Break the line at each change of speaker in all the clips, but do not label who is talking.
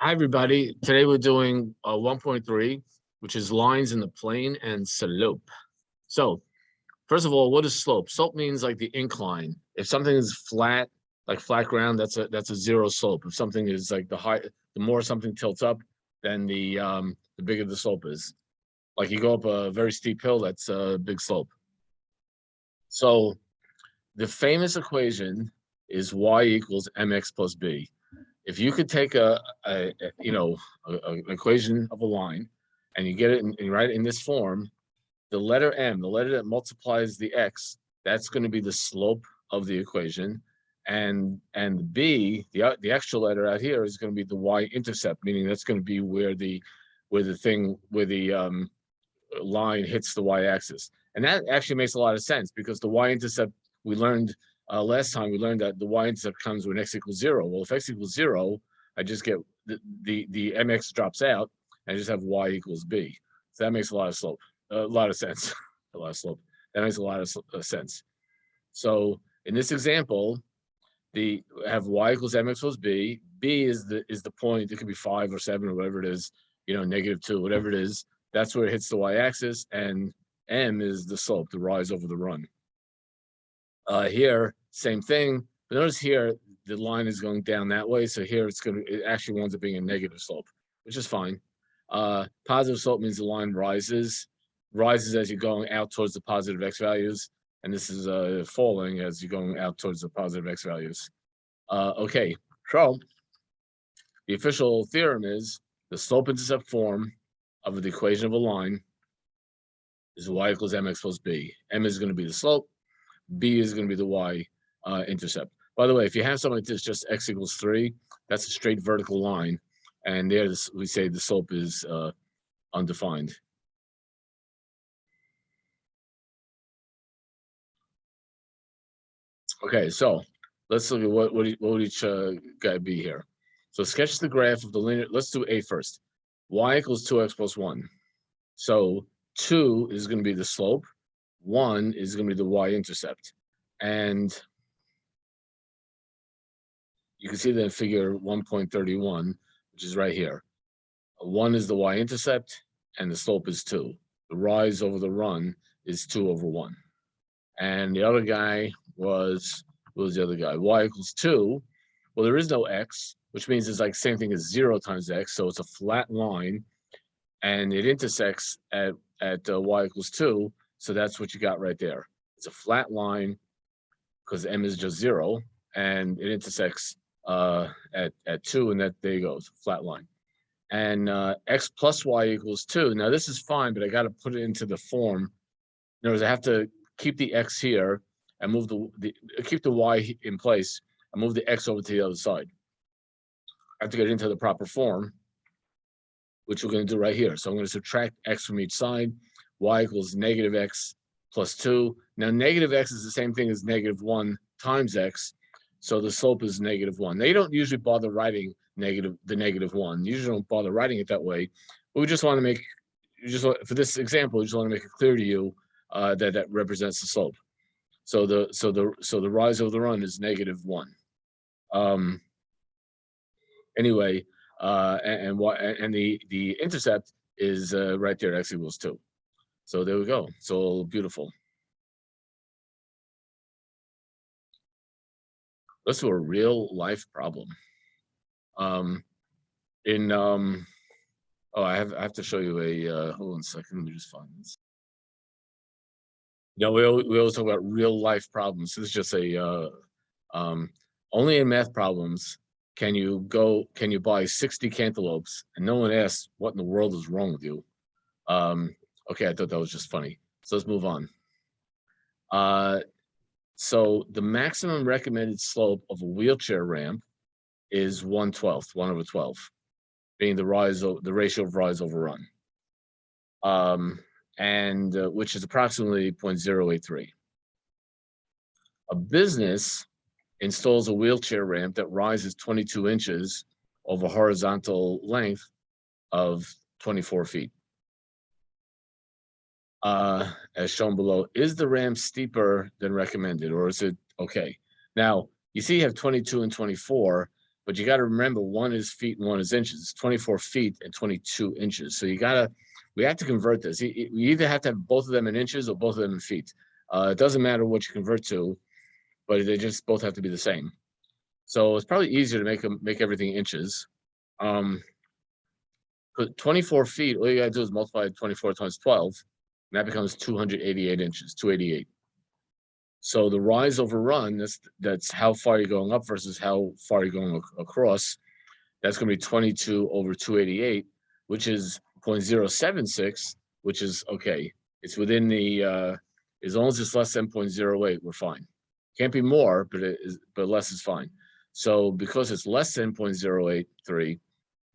Hi, everybody. Today we're doing 1.3, which is lines in the plane and slope. So, first of all, what is slope? Slope means like the incline. If something is flat, like flat ground, that's a zero slope. If something is like the more something tilts up, then the bigger the slope is. Like you go up a very steep hill, that's a big slope. So, the famous equation is y equals mx plus b. If you could take an equation of a line and you get it and write it in this form, the letter m, the letter that multiplies the x, that's going to be the slope of the equation, and b, the extra letter out here, is going to be the y-intercept, meaning that's going to be where the line hits the y-axis. And that actually makes a lot of sense because the y-intercept, we learned last time, we learned that the y-intercept comes when x equals 0. Well, if x equals 0, I just get the mx drops out, and I just have y equals b. So that makes a lot of sense. A lot of slope. That makes a lot of sense. So in this example, have y equals mx plus b. B is the point. It could be 5 or 7 or whatever it is, -2, whatever it is. That's where it hits the y-axis, and m is the slope, the rise over the run. Here, same thing, but notice here the line is going down that way, so here it actually winds up being a negative slope, which is fine. Positive slope means the line rises as you're going out towards the positive x values, and this is falling as you're going out towards the positive x values. Okay, so the official theorem is the slope-intercept form of the equation of a line is y equals mx plus b. M is going to be the slope, b is going to be the y-intercept. By the way, if you have something like this, just x equals 3, that's a straight vertical line, and there we say the slope is undefined. Okay, so let's look at what would each guy be here. So sketch the graph of the linear. Let's do A first. Y equals 2x plus 1. So 2 is going to be the slope. 1 is going to be the y-intercept. And you can see that in figure 1.31, which is right here. 1 is the y-intercept, and the slope is 2. The rise over the run is 2 over 1. And the other guy what was the other guy? Y equals 2. Well, there is no x, which means it's like same thing as 0 times x, so it's a flat line, and it intersects at y equals 2, so that's what you got right there. It's a flat line because m is just 0, and it intersects at 2, and there you go, it's a flat line. And x plus y equals 2. Now this is fine, but I got to put it into the form. In other words, I have to keep the x here and move keep the y in place and move the x over to the other side. I have to get into the proper form, which we're going to do right here. So I'm going to subtract x from each side. Y equals negative x plus 2. Now negative x is the same thing as negative 1 times x, so the slope is negative 1. Now you don't usually bother writing the negative 1. You usually don't bother writing it that way. But we just want to make, for this example, we just want to make it clear to you that represents the slope. So the rise over the run is negative 1. Anyway, and the intercept is right there, x equals 2. So there we go. So beautiful. Let's do a real life problem. I have to show you a hold on a second, let me just find this. We always talk about real life problems. This is just a only in math problems can you buy 60 cantaloupes and no one asks what in the world is wrong with you. Okay, I thought that was just funny. So let's move on. So the maximum recommended slope of a wheelchair ramp is 1/12, 1 over 12, being the ratio of rise over run. And which is approximately 0.083. A business installs a wheelchair ramp that rises 22 inches over horizontal length of 24 feet. As shown below, is the ramp steeper than recommended, or is it okay? Now, you see you have 22 and 24. but you got to remember one is feet and one is inches. It's 24 feet and 22 inches. So we have to convert this. We either have to have both of them in inches or both of them in feet. It doesn't matter what you convert to, but they just both have to be the same. So it's probably easier to make everything inches. 24 feet, all you gotta do is multiply 24 times 12, and that becomes 288 inches, 288. So the rise over run, that's how far you're going up versus how far you're going across. That's going to be 22 over 288, which is 0.076, which is okay. It's within the, as long as it's less than 0.08, we're fine. Can't be more, but less is fine. So because it's less than 0.083,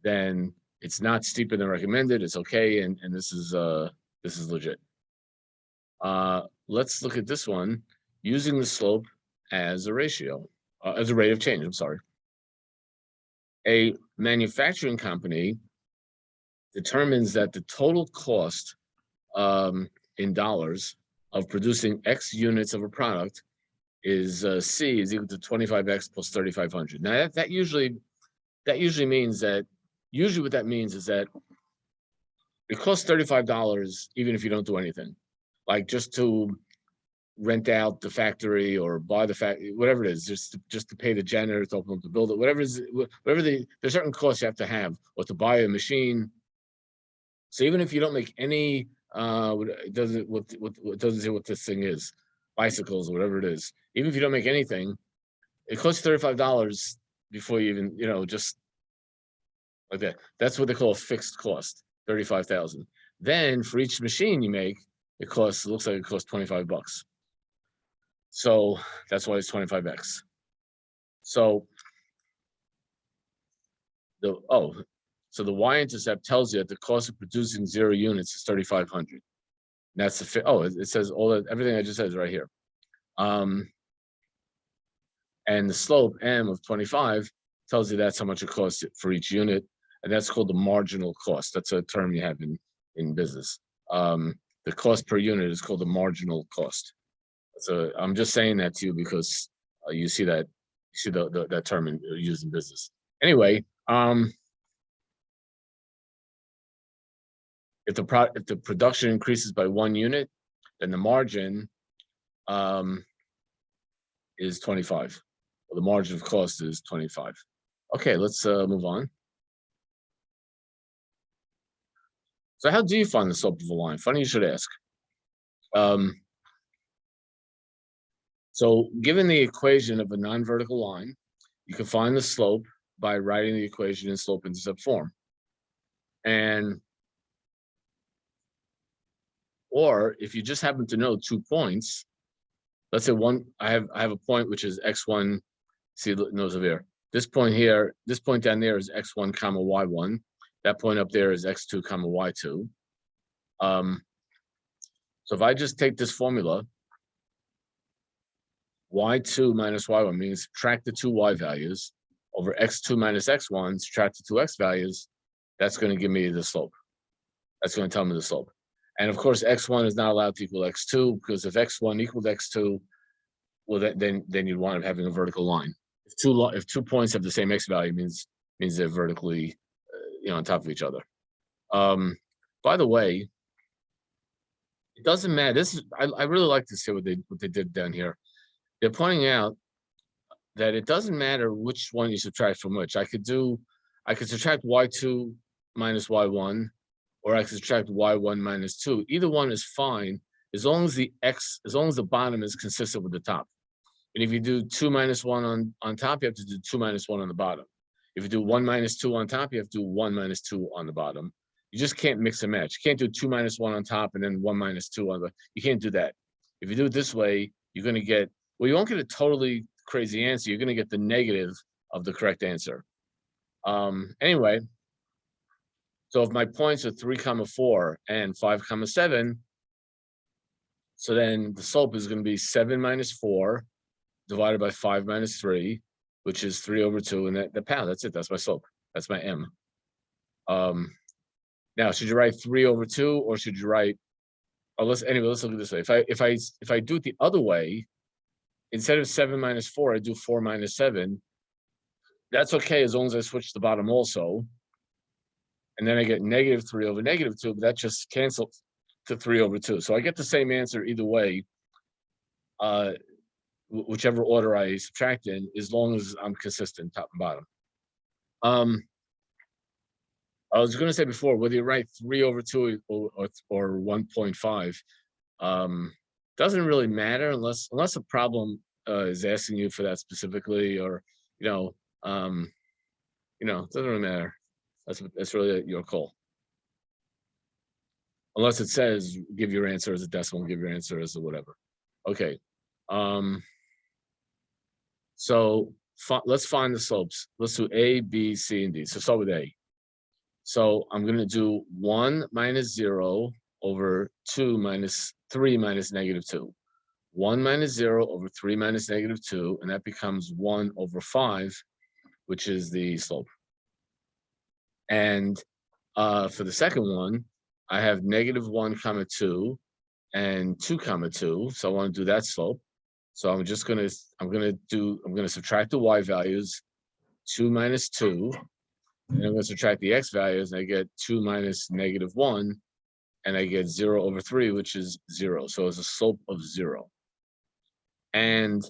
then it's not steeper than recommended. It's okay, and this is legit. Let's look at this one. Using the slope as a ratio, as a rate of change, I'm sorry. A manufacturing company determines that the total cost in dollars of producing X units of a product is C is equal to 25X plus 3,500. Now that usually means that, what that means is that it costs $35 even if you don't do anything, like just to rent out the factory or buy the factory, whatever it is, just to pay the janitor to open up the building, there's certain costs you have, or to buy a machine. So even if you don't make any, it doesn't say what this thing is, bicycles or whatever it is. Even if you don't make anything, it costs $35 before you even, just like that. That's what they call a fixed cost, 35,000. Then for each machine you make, looks like it costs $25. So that's why it's 25X. So the y-intercept tells you that the cost of producing 0 units is 3,500. That's it says everything I just said is right here. And the slope m of 25 tells you that's how much it costs for each unit, and that's called the marginal cost. That's a term you have in business. The cost per unit is called the marginal cost. So I'm just saying that to you because you see that term used in business. Anyway, if the production increases by 1 unit, then the margin is 25. Well, the margin of cost is 25. Okay, let's move on. So how do you find the slope of a line? Funny you should ask. So given the equation of a non-vertical line, you can find the slope by writing the equation in slope-intercept form. Or if you just happen to know 2 points, let's say I have a point which is x1, see notice over here. This point here, this point down there is x1 comma y1. That point up there is x2 comma y2. So if I just take this formula, y2 minus y1 means subtract the 2 y values over x2 minus x1, subtract the 2 x values, that's going to give me the slope. That's going to tell me the slope. And of course, x1 is not allowed to equal x2, because if x1 equals x2, well, then you'd wind up having a vertical line. If 2 points have the same x value, means they're vertically, on top of each other. By the way, it doesn't matter. I really like to see what they did down here. They're pointing out that it doesn't matter which one you subtract from which. I could subtract y2 minus y1, or I could subtract y1 minus 2. Either one is fine as long as the bottom is consistent with the top. And if you do 2 minus 1 on top, you have to do 2 minus 1 on the bottom. If you do 1 minus 2 on top, you have to do 1 minus 2 on the bottom. You just can't mix and match. You can't do 2 minus 1 on top and then 1 minus 2 on the. You can't do that. If you do it this way, you're going to get, well, you won't get a totally crazy answer. You're going to get the negative of the correct answer. Anyway, so if my points are 3, 4 and 5, 7, so then the slope is going to be 7 minus 4 divided by 5 minus 3, which is 3 over 2, and the pound. That's it. That's my slope. That's my m. Now, should you write 3 over 2, or should you write? Oh, let's look at this way. If I do it the other way, instead of 7 minus 4, I do 4 minus 7. That's okay as long as I switch the bottom also. And then I get -3 over -2, but that just cancels to 3 over 2. So I get the same answer either way, uh, whichever order I subtract in, as long as I'm consistent top and bottom. Um, I was going to say before, whether you write 3 over 2 or 1.5, um, doesn't really matter unless a problem is asking you for that specifically, or you know, um, it doesn't really matter. That's really your call. Unless it says give your answer as a decimal, give your answer as a whatever. Okay. Um, so let's find the slopes. Let's do A, B, C, and D. So start with A. So I'm going to do 1 minus 0 over 2 minus 3 minus -2. 1 minus 0 over 3 minus -2, and that becomes 1 over 5, which is the slope. And for the second one, I have -1 comma 2 and 2 comma 2. So I want to do that slope. So I'm gonna subtract the y values, 2 minus 2, and I'm gonna subtract the x values, and I get 2 minus -1, and I get 0 over 3, which is 0. So it's a slope of 0. And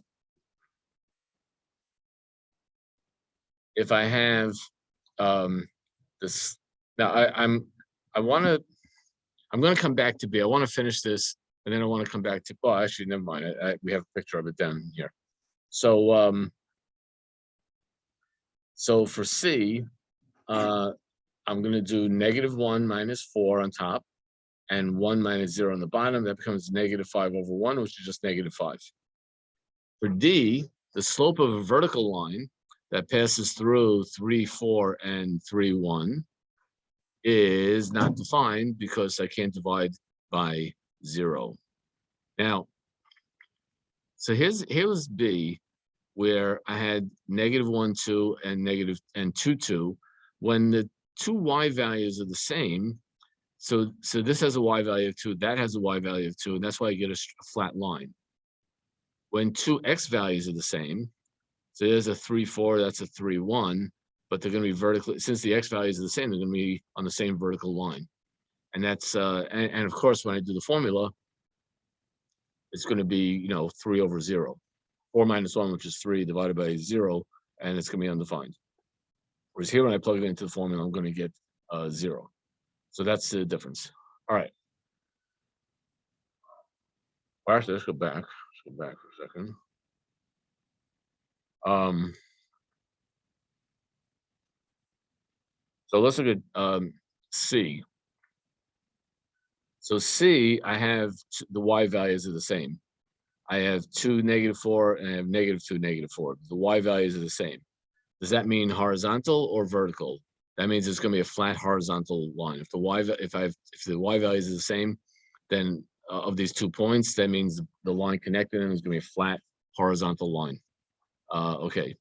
if I have this now, I'm gonna come back to B. I want to finish this, and then I want to come back to. Oh, actually, never mind. We have a picture of it down here. So so for C, I'm going to do -1 minus 4 on top, and 1 minus 0 on the bottom. That becomes -5 over 1, which is just -5. For D, the slope of a vertical line that passes through 3, 4, and 3, 1 is not defined because I can't divide by 0. Now, so here's B, where I had -1, 2, and 2, 2. When the two y values are the same, so this has a y value of 2, that has a y value of 2, and that's why I get a flat line. When two x values are the same, so there's a 3, 4, that's a 3, 1, but they're going to be vertically, since the x values are the same, they're going to be on the same vertical line. And that's and of course, when I do the formula, it's going to be 3 over 0, 4 minus 1, which is 3, divided by 0, and it's going to be undefined. Whereas here, when I plug it into the formula, I'm going to get 0. So that's the difference. All right. Well, actually, let's go back. Let's go back for a second. So let's look at C. So C, I have the y values are the same. I have 2, -4, and I have -2, -4. The y values are the same. Does that mean horizontal or vertical? That means it's going to be a flat horizontal line. If the y values are the same, then of these 2 points, that means the line connecting them is going to be a flat horizontal line. Okay.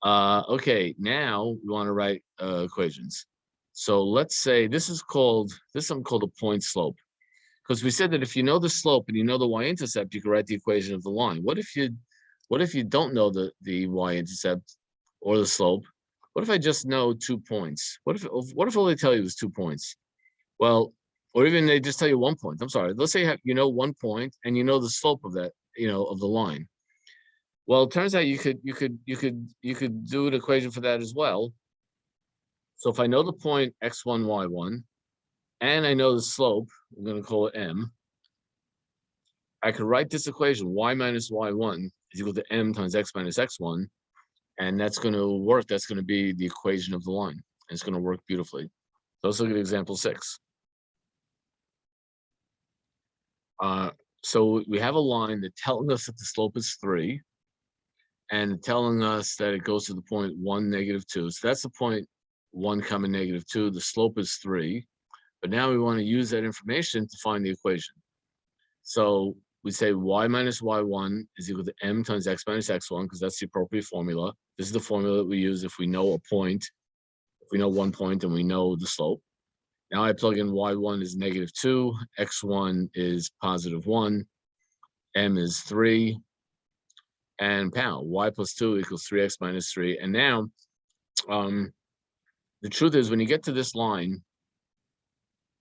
Okay, now we want to write equations. So let's say this is something called a point slope, because we said that if you know the slope and you know the y-intercept, you can write the equation of the line. What if you don't know the y-intercept or the slope? What if I just know 2 points? What if all they tell you is 2 points? Well, or even they just tell you 1 point. I'm sorry. Let's say you know 1 point and you know the slope of that, of the line. Well, it turns out you could do an equation for that as well. So if I know the point x1, y1, and I know the slope, I'm going to call it m, I could write this equation, y minus y1 is equal to m times x minus x1, and that's going to work. That's going to be the equation of the line, and it's going to work beautifully. So let's look at example 6. So we have a line that telling us that the slope is 3, and telling us that it goes to the point 1, -2. So that's the point 1, -2. The slope is 3. But now we want to use that information to find the equation. So we say y minus y1 is equal to m times x minus x1, because that's the appropriate formula. This is the formula that we use if we know a point, if we know 1 point and we know the slope. Now I plug in y1 is -2, x1 is +1, m is 3, and pound. Y plus 2 equals 3x minus 3. And now, the truth is, when you get to this line,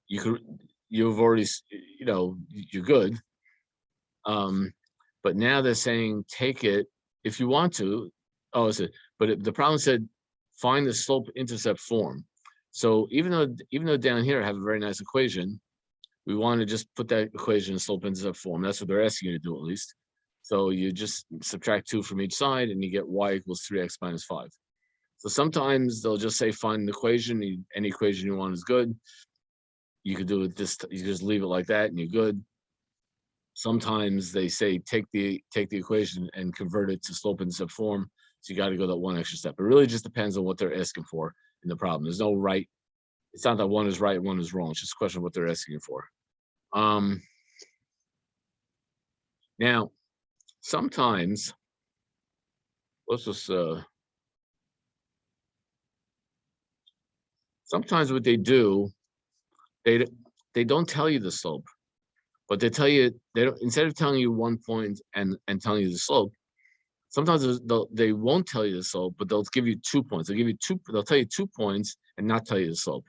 you've already, you're good. But now they're saying take it if you want to. Oh, but the problem said find the slope intercept form. So even though down here I have a very nice equation, we want to just put that equation in slope intercept form. That's what they're asking you to do, at least. So you just subtract 2 from each side and you get y equals 3x minus 5. So sometimes they'll just say find an equation. Any equation you want is good. You could do it this, you just leave it like that and you're good. Sometimes they say take the equation and convert it to slope intercept form. So you got to go that one extra step. It really just depends on what they're asking for in the problem. There's no right. It's not that one is right, one is wrong. It's just a question of what they're asking for. Now, sometimes, let's just sometimes what they do, they don't tell you the slope, but they tell you they don't, instead of telling you 1 point and telling you the slope. Sometimes they won't tell you the slope, but they'll give you 2 points. They'll tell you 2 points and not tell you the slope.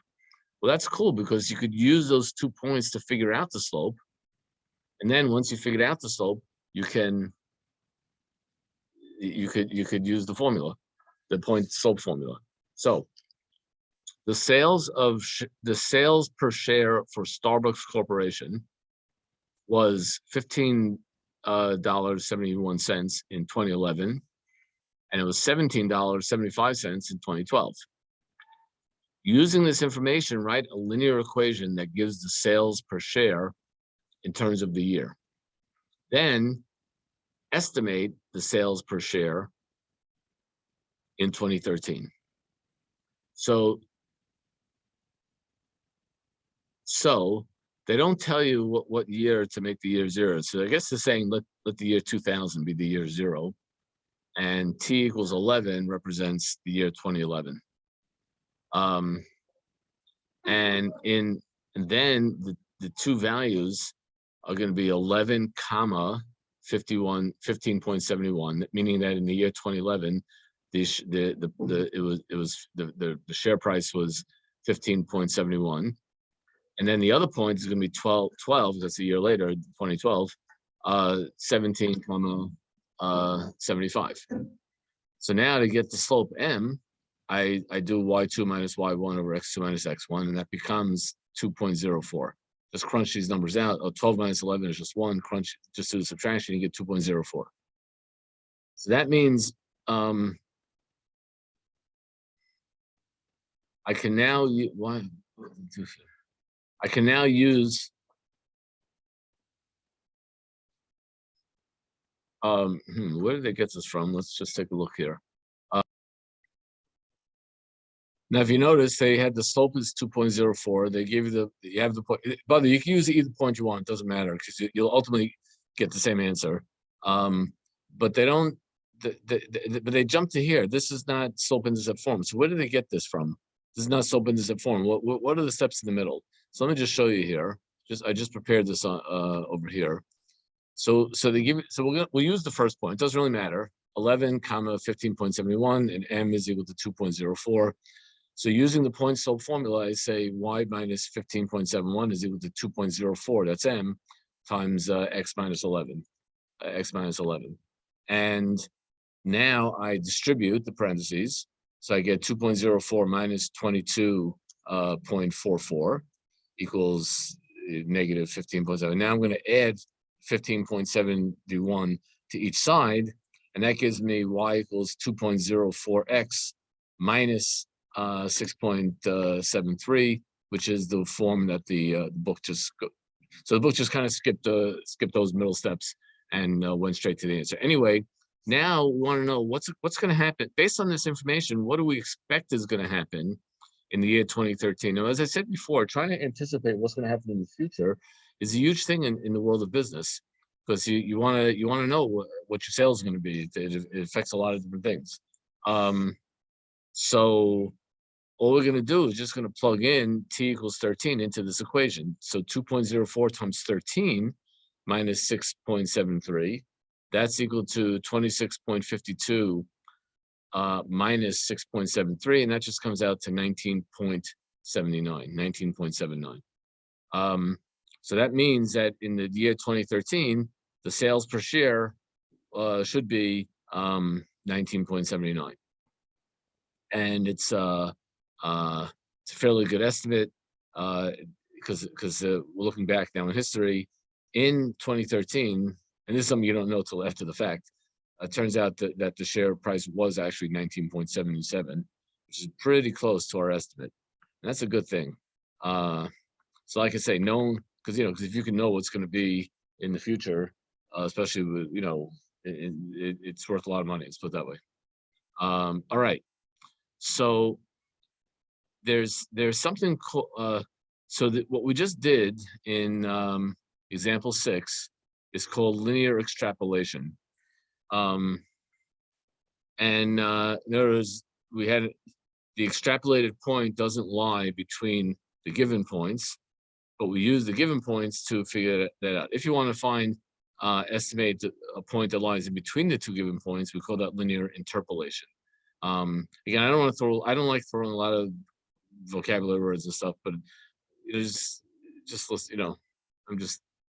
Well, that's cool because you could use those 2 points to figure out the slope. And then once you figured out the slope, you could use the formula, the point slope formula. So the sales per share for Starbucks Corporation was $15.71 in 2011. And it was $17.75 in 2012. Using this information, write a linear equation that gives the sales per share in terms of the year. Then estimate the sales per share in 2013. So they don't tell you what year to make the year 0. So I guess they're saying let the year 2000 be the year 0. And t equals 11 represents the year 2011. And then the two values are going to be 11 comma 15.71, meaning that in the year 2011 the share price was 15.71, and then the other point is going to be 12, that's a year later, 2012, 17.75. So now to get the slope m, I do y2 minus y1 over x2 minus x1, and that becomes 2.04. Just crunch these numbers out. 12 minus 11 is just 1. Crunch, just do the subtraction, you get 2.04. So that means I can now use where did they get this from? Let's just take a look here. Now, if you notice, they had the slope is 2.04. They gave you you have the point. By the way, you can use either point you want. It doesn't matter because you'll ultimately get the same answer. But they don't. But they jump to here. This is not slope intercept form. So where did they get this from? This is not slope intercept form. What are the steps in the middle? So let me just show you here. I just prepared this over here. So they give. So we'll use the first point. It doesn't really matter. 11 comma 15.71 and m is equal to 2.04. So using the point slope formula, I say y minus 15.71 is equal to 2.04. That's m times x minus 11. And now I distribute the parentheses. So I get 2.04 minus 22.44 equals negative 15.7. Now I'm going to add 15.71 to each side, and that gives me y equals 2.04x minus 6.73, which is the form that the book just so the book just kind of skipped those middle steps and went straight to the answer. Anyway, now we want to know what's going to happen based on this information. What do we expect is going to happen in the year 2013? Now, as I said before, trying to anticipate what's going to happen in the future is a huge thing in the world of business, because you want to know what your sales is going to be. It affects a lot of different things. So all we're going to do is just going to plug in t equals 13 into this equation. So 2.04 times 13 minus 6.73, That's equal to 26.52 minus 6.73, and that just comes out to 19.79. So that means that in the year 2013, the sales per share should be 19.79, and it's a fairly good estimate because we're looking back now in history. In 2013, and this is something you don't know till after the fact, it turns out that the share price was actually 19.77, which is pretty close to our estimate. And that's a good thing. So like I say, known, because if you can know what's going to be in the future, especially with, it's worth a lot of money. Let's put it that way. All right. So there's something called, so that what we just did in example 6 is called linear extrapolation. And in other words, we had the extrapolated point doesn't lie between the given points, but we use the given points to figure that out. If you want to find estimate a point that lies in between the two given points, we call that linear interpolation. Again, I don't like throwing a lot of vocabulary words and stuff, but it's just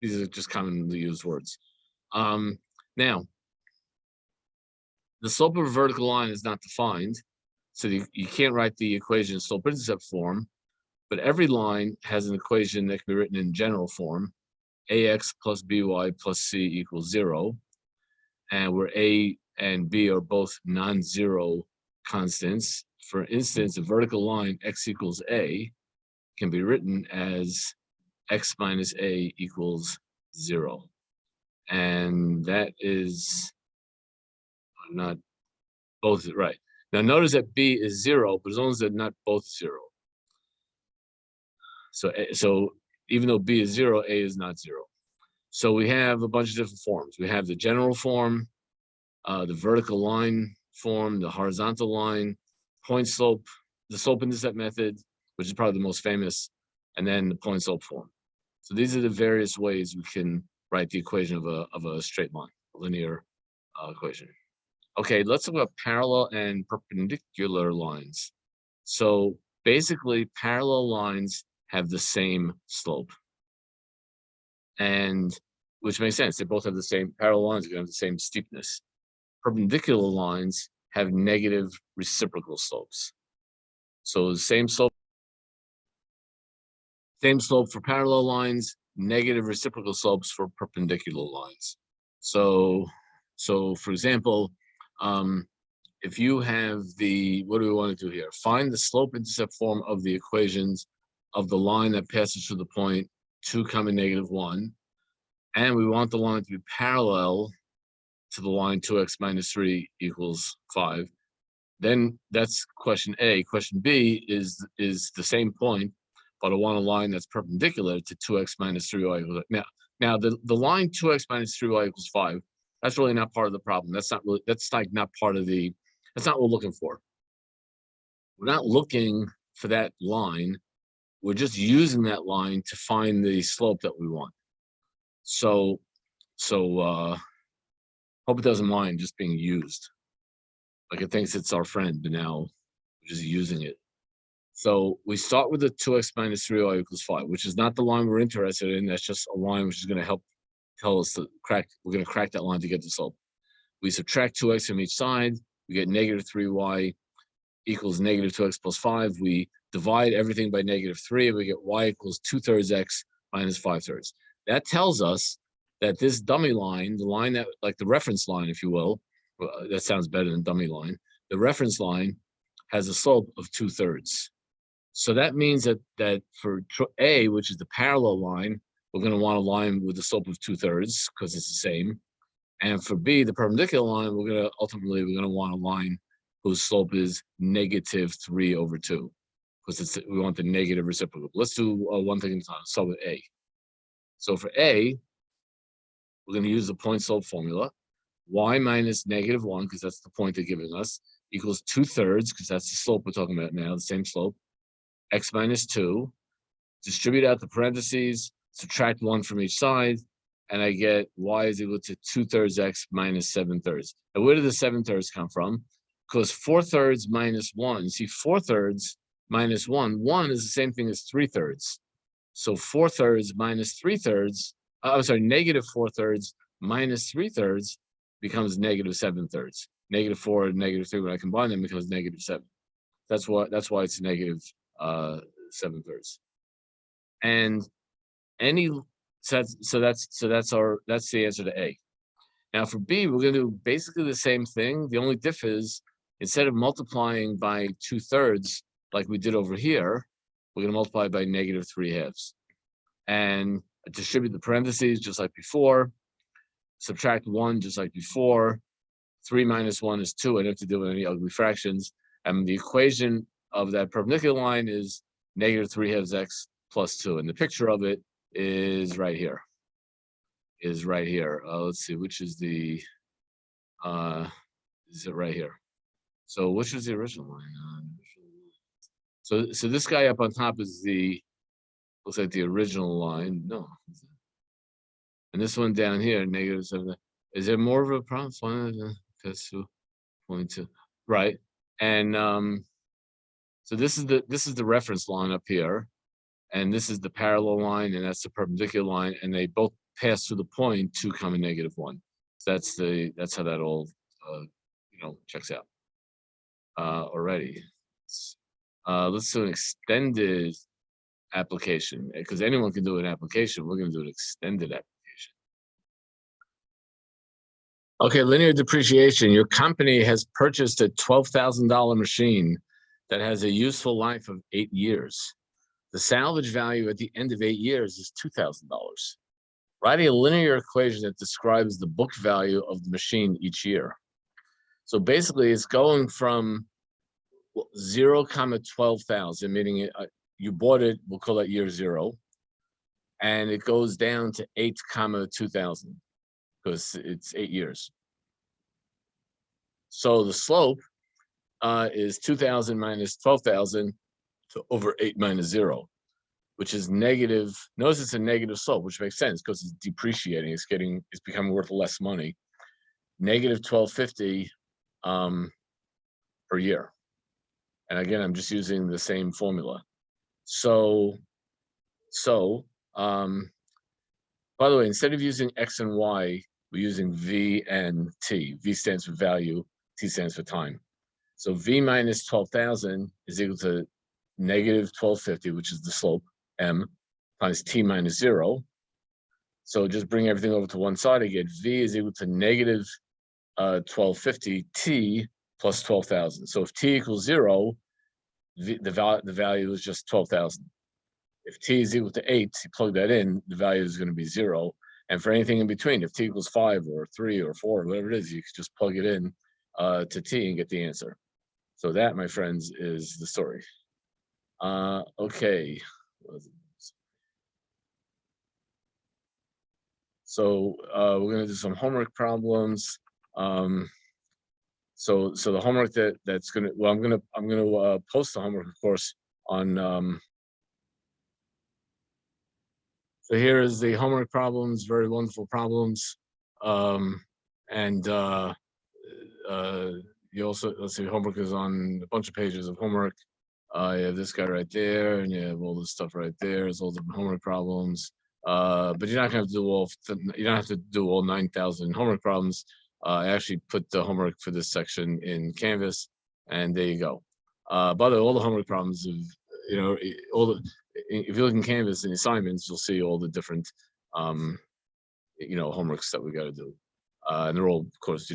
these are just commonly used words. Now, the slope of a vertical line is not defined, so you can't write the equation in slope-intercept form, but every line has an equation that can be written in general form: ax plus by plus c equals 0, and where a and b are both non-zero constants. For instance, a vertical line x equals a can be written as x minus a equals 0, and that is not both right. Now notice that b is 0, but as long as they're not both 0. So even though b is 0, a is not 0. So we have a bunch of different forms. We have the general form, the vertical line form, the horizontal line, point slope, the slope-intercept method, which is probably the most famous, and then the point slope form. So these are the various ways we can write the equation of a straight line, a linear equation. Okay, let's talk about parallel and perpendicular lines. So basically, parallel lines have the same slope, and which makes sense. They both have the same parallel lines, they have the same steepness. Perpendicular lines have negative reciprocal slopes. So the same slope for parallel lines, negative reciprocal slopes for perpendicular lines. So for example, if you have what do we want to do here? Find the slope-intercept form of the equations of the line that passes through the point 2, -1, and we want the line to be parallel to the line 2x minus 3 equals 5. Then that's question A. Question B is the same point, but I want a line that's perpendicular to 2x minus 3y equals. Now the line 2x minus 3y equals 5. That's really not part of the problem. That's not part of the. That's not what we're looking for. We're not looking for that line. We're just using that line to find the slope that we want. So hope it doesn't mind just being used. Like it thinks it's our friend, but now we're just using it. So we start with the 2x minus 3y equals 5, which is not the line we're interested in. That's just a line which is going to help tell us to crack. We're going to crack that line to get the slope. We subtract 2x from each side. We get -3y equals -2x plus 5. We divide everything by -3, and we get y equals 2/3 x minus 5/3. That tells us that this dummy line, the line that, like the reference line, if you will, that sounds better than dummy line. The reference line has a slope of 2/3. So that means that for A, which is the parallel line, we're going to want a line with a slope of 2/3 because it's the same. And for B, the perpendicular line, we're going to want a line whose slope is -3/2 because we want the negative reciprocal. Let's do one thing at a time. Start with A. So for A, we're going to use the point slope formula. Y minus -1, because that's the point they're giving us, equals 2/3, because that's the slope we're talking about now, the same slope. X minus 2. Distribute out the parentheses, subtract 1 from each side, and I get y is equal to 2/3 x minus 7/3. Now, where did the 7/3 come from? Because 4/3 minus 1. See, 4/3 minus 1. 1 is the same thing as 3/3. So 4/3 minus 3/3. I'm sorry, negative 4/3 minus 3/3 becomes negative 7/3. Negative 4 and negative 3, when I combine them, becomes negative 7. That's why it's negative 7/3. And any that's the answer to A. Now for B, we're going to do basically the same thing. The only diff is, instead of multiplying by 2/3 like we did over here, we're going to multiply by negative 3/2 and distribute the parentheses just like before. Subtract 1 just like before. 3 minus 1 is 2. I don't have to deal with any ugly fractions. And the equation of that perpendicular line is negative 3/2 x plus 2. And the picture of it is right here. Let's see, which is the, is it right here? So which is the original line? So this guy up on top is looks like the original line. No. And this one down here, negative 7. Is there more of a problem? 2.2. Right. And so this is the reference line up here, and this is the parallel line, and that's the perpendicular line, and they both pass through the point 2, -1. So that's how that all checks out. Already. Let's do an extended application, because anyone can do an application. We're going to do an extended application. Okay, linear depreciation. Your company has purchased a $12,000 machine that has a useful life of 8 years. The salvage value at the end of 8 years is $2,000. Write a linear equation that describes the book value of the machine each year. So basically, it's going from 0, 12,000, meaning you bought it, we'll call that year 0, and it goes down to 8, 2,000. Because it's 8 years. So the slope is 2,000 minus 12,000 over 8 minus 0, which is negative. Notice it's a negative slope, which makes sense because it's depreciating. It's becoming worth less money. Negative 1,250 per year. And again, I'm just using the same formula. So by the way, instead of using X and Y, we're using V and T. V stands for value, T stands for time. So V minus 12,000 is equal to negative 1,250, which is the slope, M, times T minus 0. So just bring everything over to one side again. V is equal to negative 1,250 T plus 12,000. So if T equals 0, the value is just 12,000. If T is equal to 8, you plug that in, the value is going to be 0. And for anything in between, if T equals 5 or 3 or 4, whatever it is, you can just plug it in to T and get the answer. So that, my friends, is the story. Okay. So we're going to do some homework problems. So the homework that's going to, well, I'm going to post the homework, of course, on. So here is the homework problems, very wonderful problems. And you also, let's see, homework is on a bunch of pages of homework. You have this guy right there, and you have all this stuff right there. It's all different homework problems. But you're not going to do you don't have to do all 9,000 homework problems. I actually put the homework for this section in Canvas, and there you go. By the way, all the homework problems of, if you look in Canvas and assignments, you'll see all the different, homeworks that we got to do. And they're all, of course,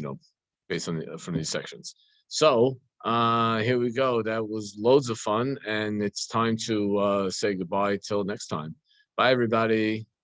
based on from these sections. So here we go. That was loads of fun, and it's time to say goodbye till next time. Bye, everybody.